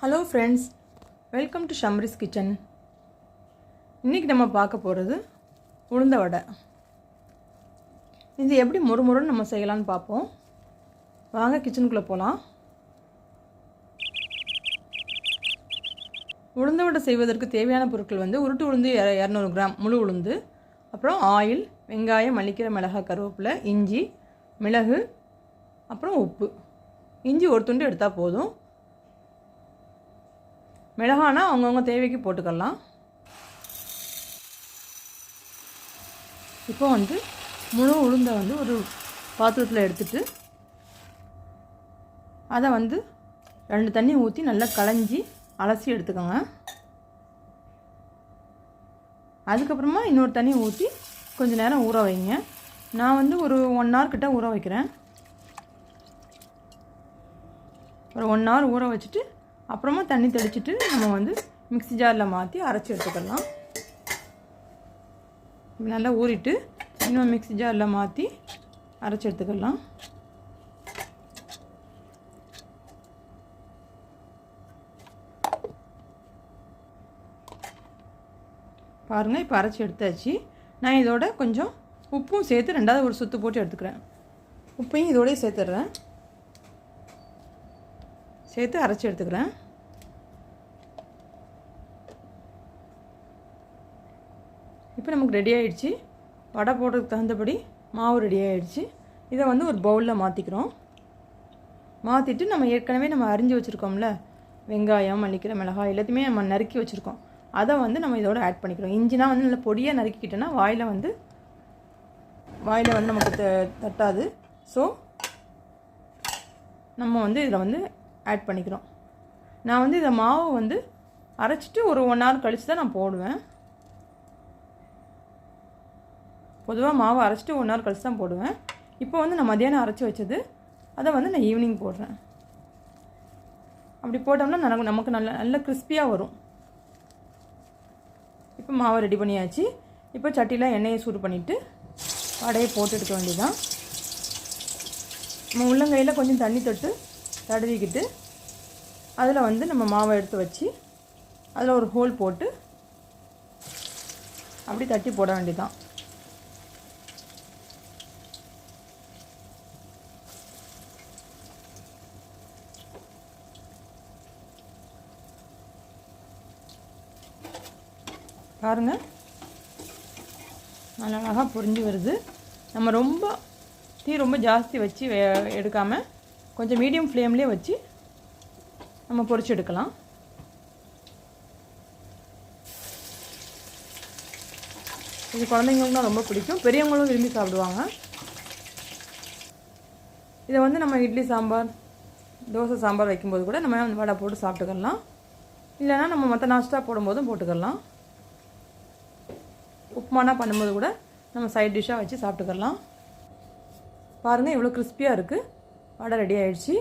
Hello friends, welcome to Shamriz kitchen. இன்றைக்கி நம்ம பார்க்க போகிறது உளுந்த வடை. இது எப்படி முறுமுறுன்னு நம்ம செய்யலான்னு பார்ப்போம். வாங்க கிச்சனுக்குள்ளே போகலாம். உளுந்த வடை செய்வதற்கு தேவையான பொருட்கள் உருட்டு உளுந்து 200 கிராம், முழு உளுந்து, அப்புறம் ஆயில், வெங்காயம், மல்லிக்கீரை, மிளகாய், கருவேப்பிலை, இஞ்சி, மிளகு, அப்புறம் உப்பு. இஞ்சி ஒரு துண்டு எடுத்தால் போதும். மிளகானா அவங்கவுங்க தேவைக்கு போட்டுக்கலாம். இப்போ முழு உளுந்தை ஒரு பாத்திரத்தில் எடுத்துட்டு அதை 2 தண்ணி ஊற்றி நல்லா களைஞ்சி அலசி எடுத்துக்கோங்க. அதுக்கப்புறமா இன்னொரு தண்ணி ஊற்றி கொஞ்சம் நேரம் ஊற வைங்க. நான் ஒரு 1 hour கிட்ட ஊற வைக்கிறேன். ஒரு 1 hour ஊற வச்சுட்டு அப்புறமா தண்ணி தெளிச்சிட்டு நம்ம மிக்ஸி ஜாரில் மாற்றி அரைச்சி எடுத்துக்கலாம். நல்லா ஊறிட்டு இன்னும் மிக்ஸி ஜாரில் மாற்றி அரைச்சி எடுத்துக்கலாம். பாருங்கள், இப்போ அரைச்சி எடுத்தாச்சு. நான் இதோட கொஞ்சம் உப்பும் சேர்த்து 2வது ஒரு சுற்று போட்டு எடுத்துக்கிறேன். உப்பையும் இதோடய சேர்த்துடுறேன். சேர்த்து அரைச்சி எடுத்துக்கிறேன். இப்போ நமக்கு ரெடி ஆகிடுச்சு. வடை போடுறதுக்கு தகுந்தபடி மாவு ரெடி ஆகிடுச்சு. இதை ஒரு பவுலில் மாற்றிக்கிறோம். மாற்றிட்டு நம்ம ஏற்கனவே அரிஞ்சு வச்சுருக்கோம்ல, வெங்காயம், மல்லிக்கீரை, மிளகாய் எல்லாத்தையுமே நம்ம நறுக்கி வச்சுருக்கோம். அதை நம்ம இதோட ஆட் பண்ணிக்கிறோம். இஞ்சினா நல்லா பொடியாக நறுக்கிக்கிட்டோன்னா வாயில் நமக்கு தட்டாது. ஸோ நம்ம இதில் ஆட் பண்ணிக்கிறோம். நான் இதை மாவு அரைச்சிட்டு ஒரு 1 hour கழித்து தான் நான் போடுவேன். பொதுவாக மாவு அரைச்சிட்டு 1 hour கழித்து தான் போடுவேன். இப்போ நான் மதியானம் அரைச்சி வச்சது அதை நான் ஈவினிங் போடுறேன். அப்படி போட்டோம்னா நமக்கு நல்ல கிறிஸ்பியாக வரும். இப்போ மாவை ரெடி பண்ணியாச்சு. இப்போ சட்டியில் எண்ணெயை சூடு பண்ணிவிட்டு வடையை போட்டு எடுக்க வேண்டியதுதான். நம்ம உள்ளங்கையில் கொஞ்சம் தண்ணி தொட்டு தடவிக்கிட்டு அதில் நம்ம மாவை எடுத்து வச்சு அதில் ஒரு ஹோல் போட்டு அப்படி தட்டி போட வேண்டியதுதான். பாருங்கள், நல்லா அழகாக பொரிஞ்சு வருது. நம்ம ரொம்ப ஜாஸ்தி வச்சு எடுக்காமல் கொஞ்சம் மீடியம் ஃப்ளேம்லேயே வச்சு நம்ம பொரிச்சு எடுக்கலாம். இது குழந்தைங்களுக்குலாம் ரொம்ப பிடிக்கும், பெரியவங்களும் விரும்பி சாப்பிடுவாங்க. இதை நம்ம இட்லி சாம்பார், தோசை சாம்பார் வைக்கும்போது கூட நம்ம வடை போட்டு சாப்பிட்டுக்கலாம். இல்லைனா நம்ம மற்ற நாஸ்டா போடும்போதும் போட்டுக்கலாம். உப்புமானா பண்ணும்போது கூட நம்ம சைட் டிஷ்ஷாக வச்சு சாப்பிட்டுக்கலாம். பாருங்கள், எவ்வளோ கிறிஸ்பியாக இருக்குது. வடை ரெடி ஆகிடுச்சு.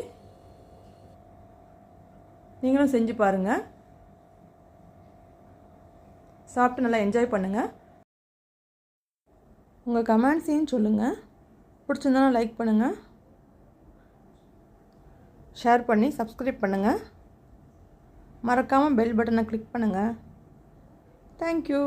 நீங்களும் செஞ்சு பாருங்கள். சாப்பிட்டு நல்லா என்ஜாய் பண்ணுங்கள். உங்கள் கமெண்ட்ஸையும் சொல்லுங்கள். பிடிச்சிருந்தாலும் லைக் பண்ணுங்கள், ஷேர் பண்ணி சப்ஸ்கிரைப் பண்ணுங்கள். மறக்காமல் பெல் பட்டனை கிளிக் பண்ணுங்கள். தேங்க்யூ.